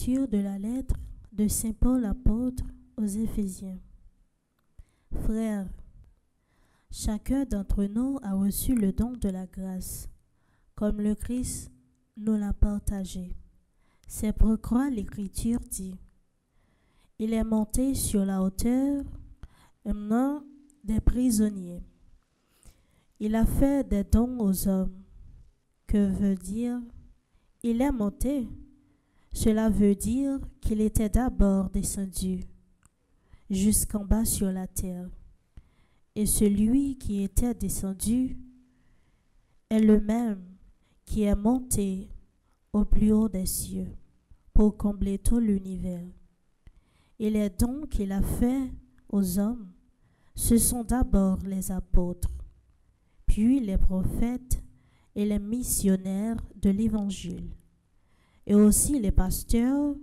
Lecture de la lettre de Saint Paul apôtre aux Éphésiens. Frères, chacun d'entre nous a reçu le don de la grâce, comme le Christ nous l'a partagé. C'est pourquoi l'Écriture dit: il est monté sur la hauteur, emmenant des prisonniers. Il a fait des dons aux hommes. Que veut dire il est monté? Cela veut dire qu'il était d'abord descendu jusqu'en bas sur la terre. Et celui qui était descendu est le même qui est monté au plus haut des cieux pour combler tout l'univers. Et les dons qu'il a faits aux hommes, ce sont d'abord les apôtres, puis les prophètes et les missionnaires de l'Évangile, et aussi les pasteurs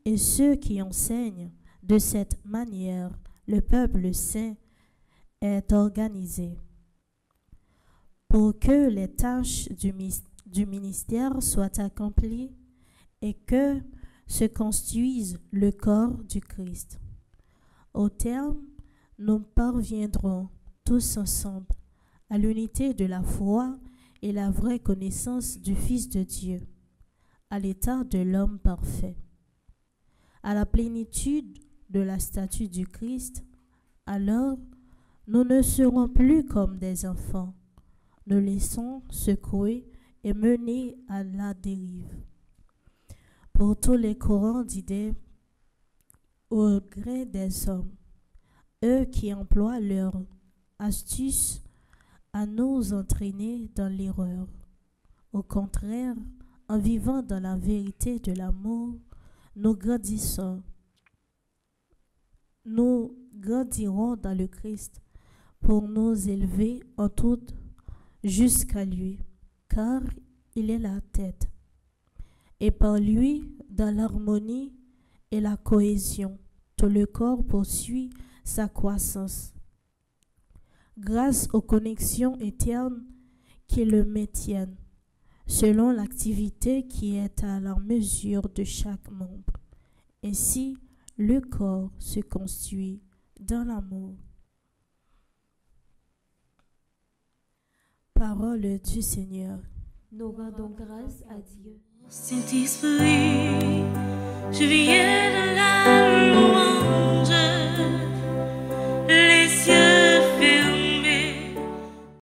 et ceux qui enseignent. De cette manière, le peuple saint est organisé. Pour que les tâches du ministère soient accomplies et que se construise le corps du Christ. Au terme, nous parviendrons tous ensemble à l'unité de la foi et la vraie connaissance du Fils de Dieu, à l'état de l'homme parfait, à la plénitude de la stature du Christ. Alors, nous ne serons plus comme des enfants, nous laissons secouer et mener à la dérive. Pour tous les courants d'idées au gré des hommes, eux qui emploient leur astuce à nous entraîner dans l'erreur. Au contraire, en vivant dans la vérité de l'amour, nous grandirons dans le Christ pour nous élever en tout jusqu'à lui, car il est la tête. Et par lui, dans l'harmonie et la cohésion, tout le corps poursuit sa croissance. Grâce aux connexions éternes qui le maintiennent, selon l'activité qui est à la mesure de chaque membre. Ainsi, le corps se construit dans l'amour. Parole du Seigneur. Nous rendons grâce à Dieu. Saint-Esprit, je viens de la louange.